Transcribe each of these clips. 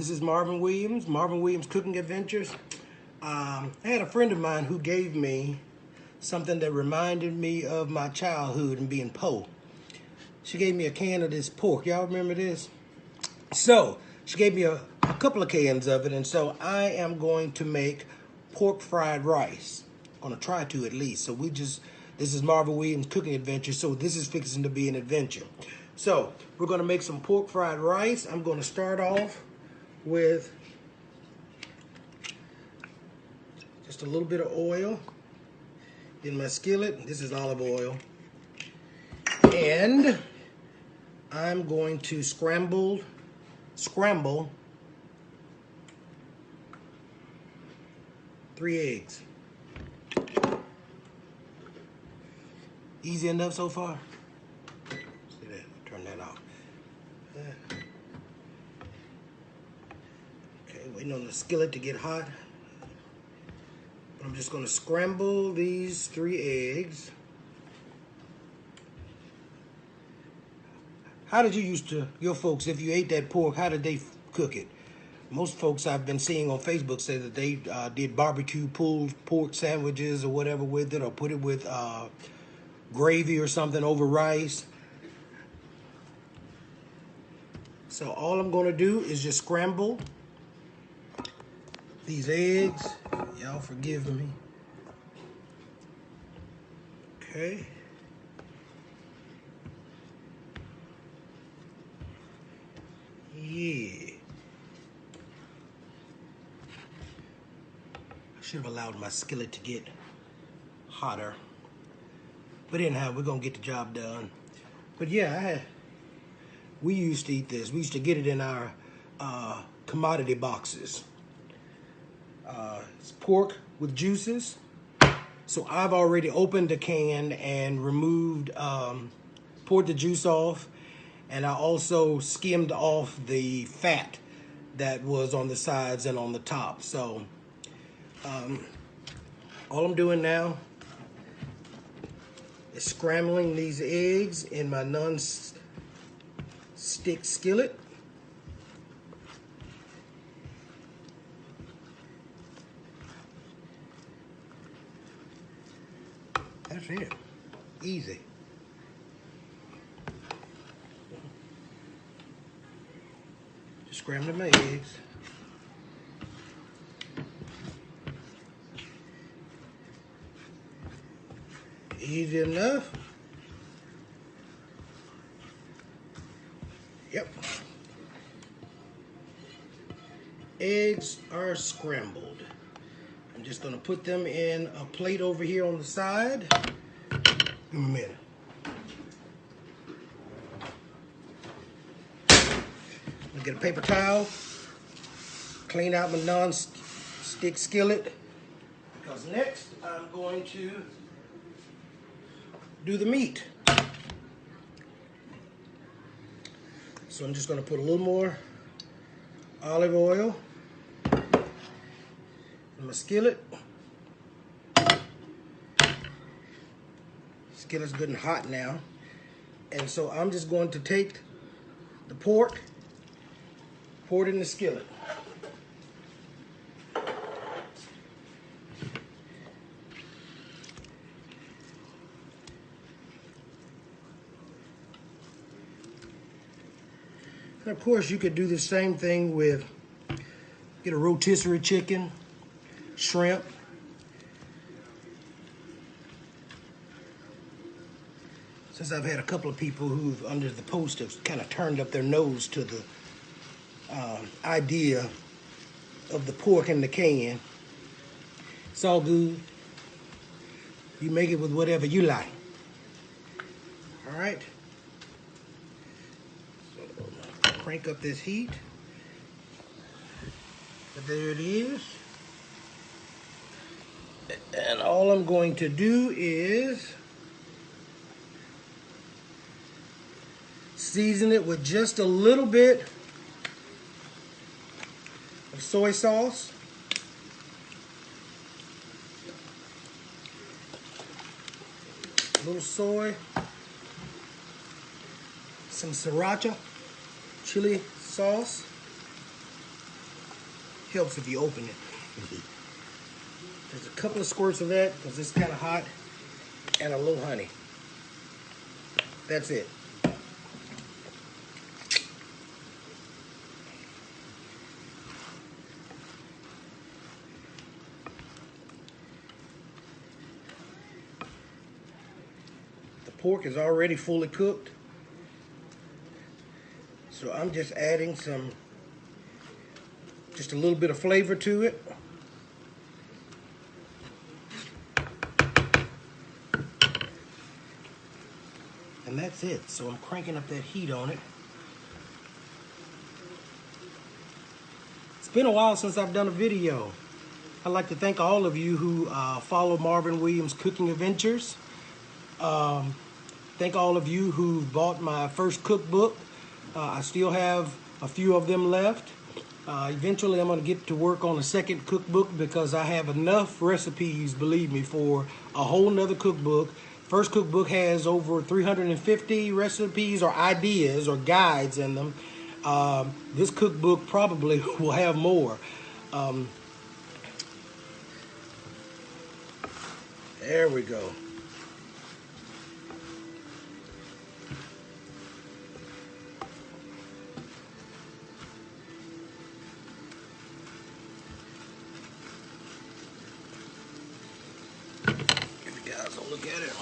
This is Marvin Williams Cooking Adventures. I had a friend of mine who gave me something that reminded me of my childhood and being poor. She gave me a can of this pork. Y'all remember this? So, she gave me a couple of cans of it, and so I am going to make pork fried rice. I'm gonna try to at least. So this is Marvin Williams Cooking Adventures, so this is fixing to be an adventure. So, we're gonna make some pork fried rice. I'm gonna start off with just a little bit of oil in my skillet. This is olive oil. And I'm going to scramble 3 eggs. Easy enough so far? See that? Turn that off. Okay, waiting on the skillet to get hot. I'm just going to scramble these 3 eggs. How did you used to, your folks, if you ate that pork, how did they cook it? Most folks I've been seeing on Facebook say that they did barbecue pulled pork sandwiches or whatever with it, or put it with gravy or something over rice. So all I'm going to do is just scramble these eggs. Y'all forgive me. Okay. Yeah. I should have allowed my skillet to get hotter. But anyhow, we're going to get the job done. But yeah, we used to eat this. We used to get it in our commodity boxes. It's pork with juices. So I've already opened the can and removed, poured the juice off. And I also skimmed off the fat that was on the sides and on the top. So all I'm doing now is scrambling these eggs in my non-stick skillet. That's it. Easy. Just scrambling my eggs. Easy enough. Yep. Eggs are scrambled. I'm just going to put them in a plate over here on the side. Give me a minute. I'll get a paper towel, clean out my non-stick skillet, because next I'm going to do the meat. So I'm just going to put a little more olive oil in my skillet. Skillet's good and hot now. And so I'm just going to take the pork, pour it in the skillet. And of course, you could do the same thing with, get a rotisserie chicken, shrimp. Since I've had a couple of people who've, under the post, have kind of turned up their nose to the idea of the pork in the can. It's all good. You make it with whatever you like. All right. So crank up this heat. But there it is. And all I'm going to do is season it with just a little bit of soy sauce. A little soy. Some sriracha chili sauce. helps if you open it. There's a couple of squirts of that because it's kind of hot, and a little honey. That's it. The pork is already fully cooked, so I'm just adding just a little bit of flavor to it. And that's it. So I'm cranking up that heat on it. It's been a while since I've done a video. I'd like to thank all of you who follow Marvin Williams Cooking Adventures. Thank all of you who bought my first cookbook. I still have a few of them left. Eventually I'm going to get to work on a second cookbook because I have enough recipes, believe me, for a whole nother cookbook. First cookbook has over 350 recipes or ideas or guides in them. This cookbook probably will have more. There we go. If you guys will look at it.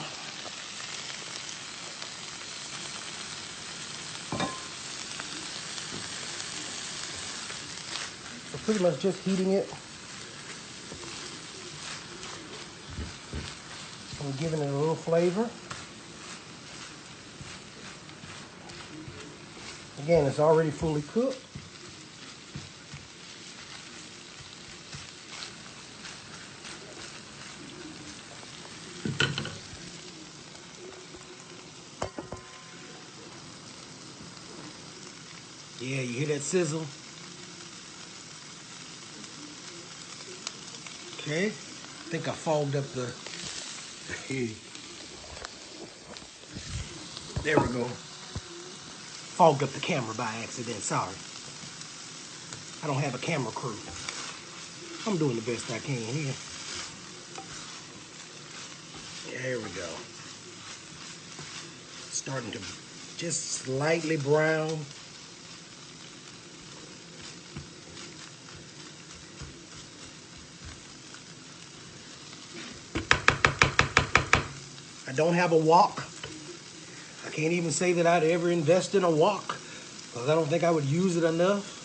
So pretty much just heating it. I'm giving it a little flavor. Again, it's already fully cooked. Yeah, you hear that sizzle? Okay, I think I fogged up the there we go. Fogged up the camera by accident, sorry. I don't have a camera crew. I'm doing the best I can here. There we go. Starting to just slightly brown. I don't have a wok. I can't even say that I'd ever invest in a wok because I don't think I would use it enough.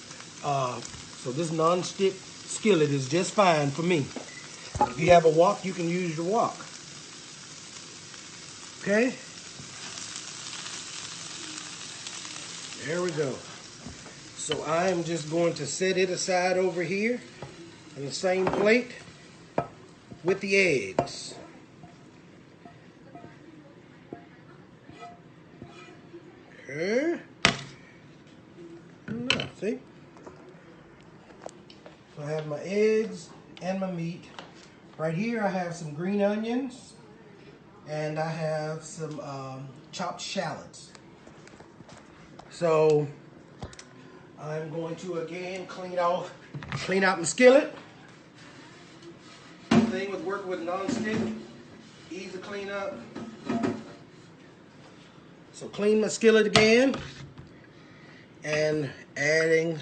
So this non-stick skillet is just fine for me. If you have a wok, you can use your wok. Okay? There we go. So I am just going to set it aside over here on the same plate with the eggs. Okay. Enough, see? So I have my eggs and my meat. Right here I have some green onions and I have some chopped shallots. So I'm going to again clean out my skillet. The thing with working with non-stick, easy clean up. So clean my skillet again and adding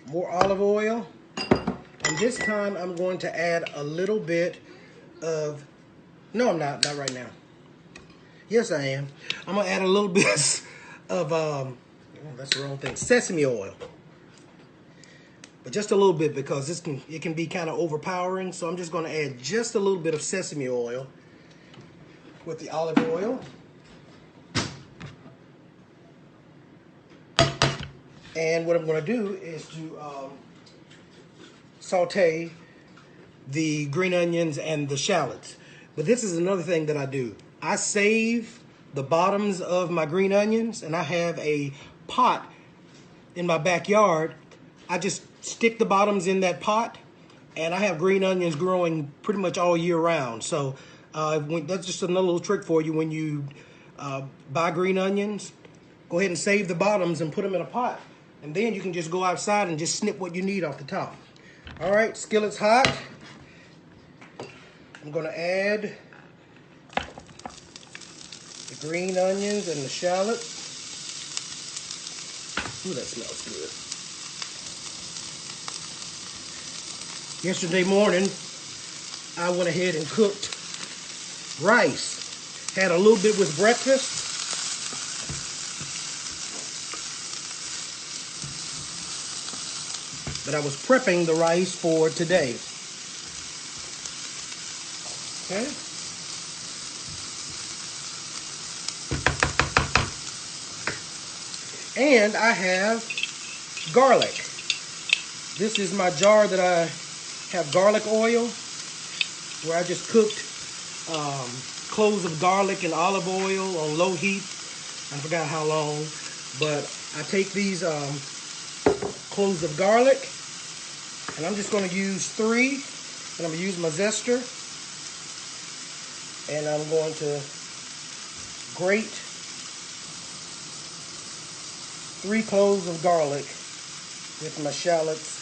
more olive oil. And this time I'm going to add a little bit of, no I'm not right now. Yes I am. I'm gonna add a little bit of, oh, that's the wrong thing, sesame oil. But just a little bit because it can be kind of overpowering. So I'm just gonna add just a little bit of sesame oil with the olive oil. And what I'm going to do is to saute the green onions and the shallots. But this is another thing that I do. I save the bottoms of my green onions, and I have a pot in my backyard. I just stick the bottoms in that pot, and I have green onions growing pretty much all year round. So that's just another little trick for you. When you buy green onions, go ahead and save the bottoms and put them in a pot. And then you can just go outside and just snip what you need off the top. All right, skillet's hot. I'm gonna add the green onions and the shallots. Ooh, that smells good. Yesterday morning, I went ahead and cooked rice. Had a little bit with breakfast. But I was prepping the rice for today. Okay. And I have garlic. This is my jar that I have garlic oil, where I just cooked cloves of garlic and olive oil on low heat. I forgot how long, but I take these cloves of garlic, and I'm just going to use 3, and I'm going to use my zester, and I'm going to grate 3 cloves of garlic with my shallots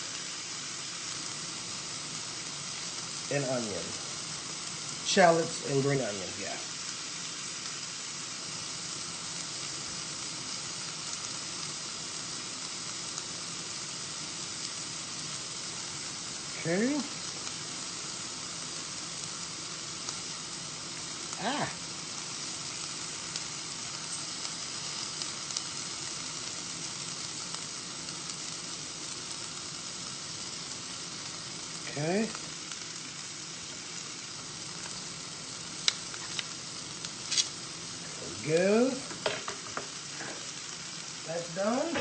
and onion. Shallots and green onions, yeah. Okay. Okay. There we go. That's done.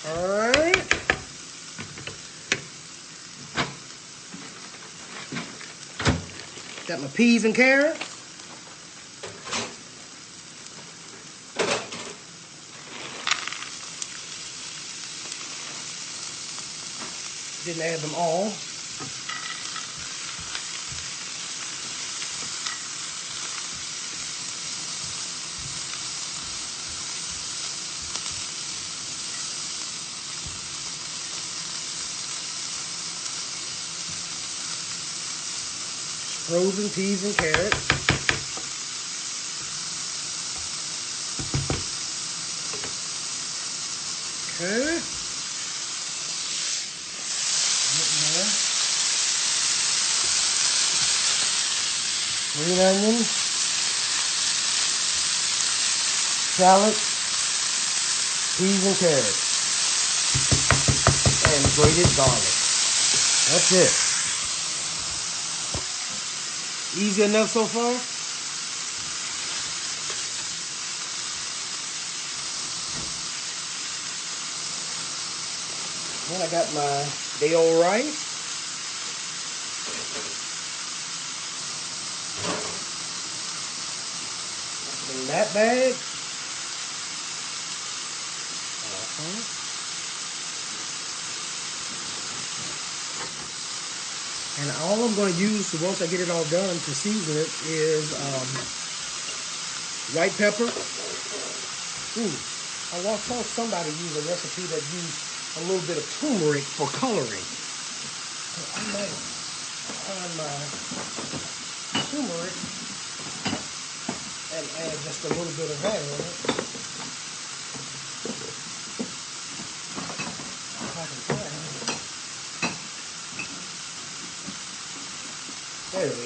All right. Got my peas and carrots. Didn't add them all. Frozen peas and carrots. Okay. Green onion, shallots, peas and carrots, and grated garlic. That's it. Easy enough so far? Then I got my day-old rice. In that bag. And all I'm going to use, once I get it all done to season it, is white pepper. Ooh, I once saw somebody use a recipe that used a little bit of turmeric for coloring. So I might find my turmeric and add just a little bit of that in it. If I can find it. There it is.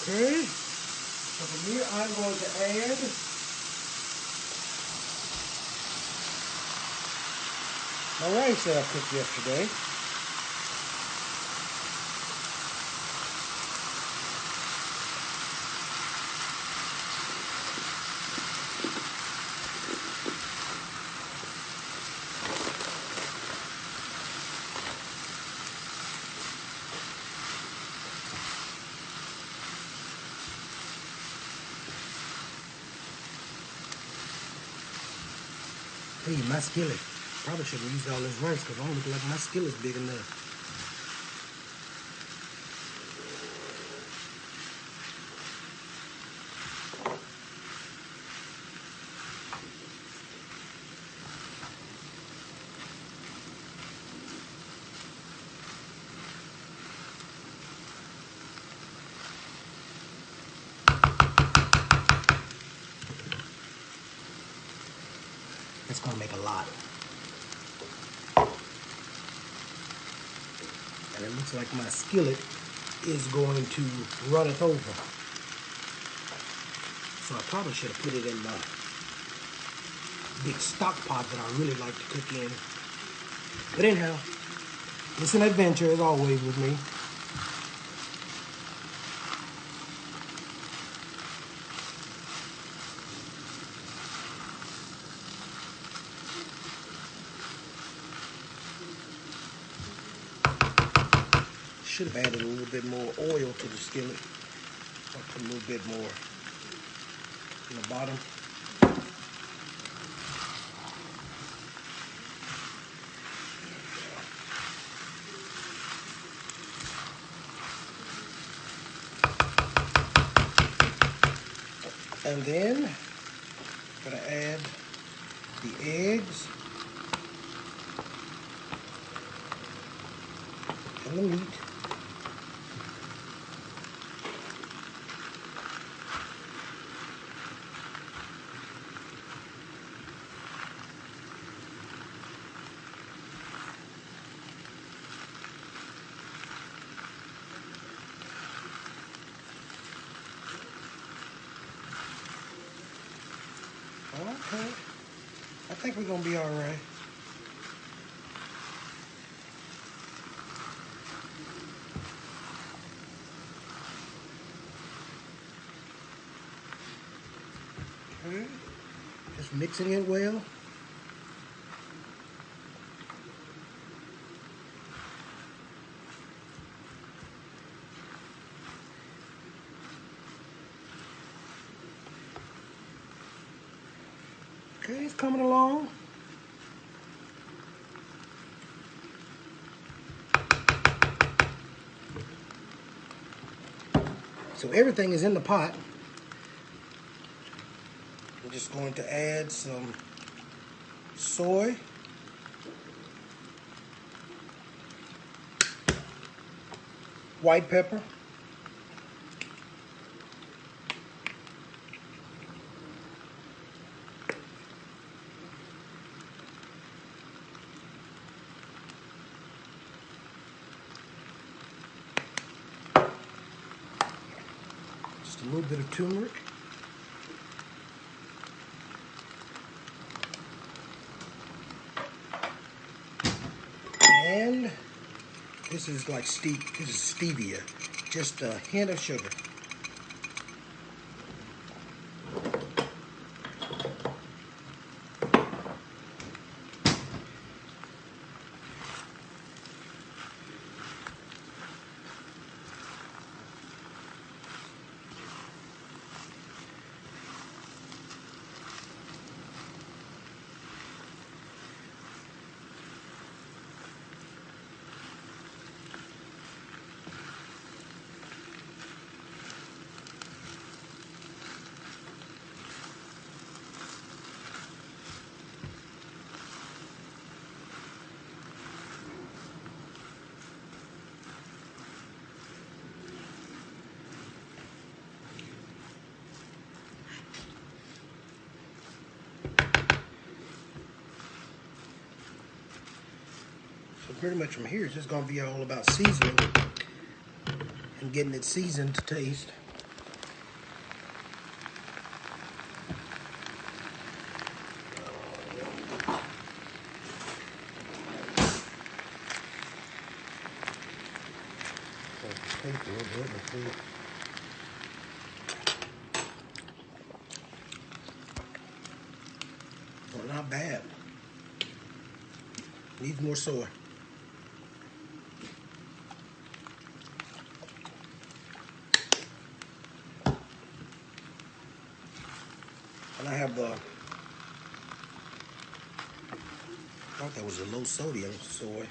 Okay. So from here I'm going to add my rice that I cooked yesterday. Hey, my skillet. Probably should have used all this rice because I don't look like my skillet's big enough. It's gonna make a lot. And it looks like my skillet is going to run it over. So I probably should have put it in my big stock pot that I really like to cook in. But anyhow, it's an adventure as always with me. Should have added a little bit more oil to the skillet. I'll put a little bit more in the bottom. And then I'm going to add the eggs and the meat. Okay, I think we're gonna be all right. Okay, just mixing it well. Okay, it's coming along. So everything is in the pot. I'm just going to add some soy, white pepper, just a little bit of turmeric, and this is like this is stevia, just a hint of sugar. So pretty much from here, it's just gonna be all about seasoning and getting it seasoned to taste. Well, not bad. Needs more soy. And I have the thought that was a low sodium soy.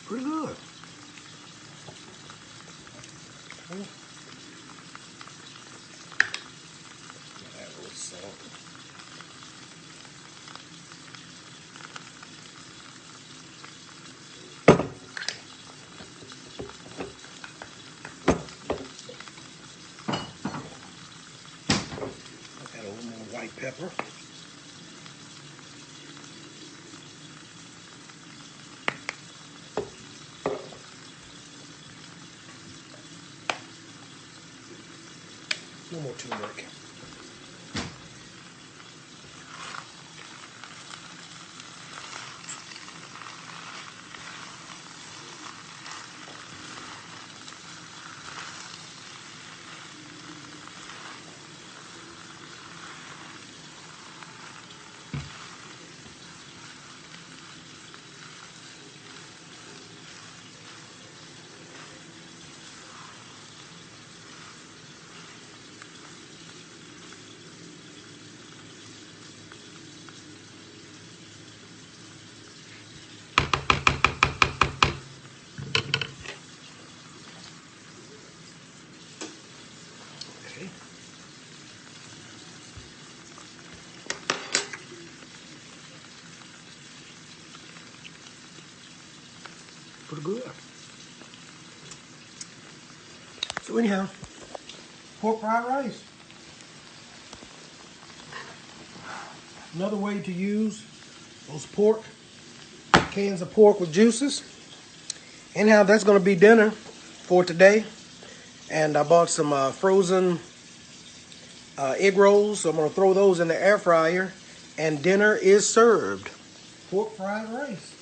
Pretty good. Add a little salt. Add a little more white pepper. A little more turmeric. Okay. Pretty good. So anyhow, pork fried rice. Another way to use those cans of pork with juices. Anyhow, that's going to be dinner for today. And I bought some frozen egg rolls, so I'm going to throw those in the air fryer. And dinner is served. Pork fried rice.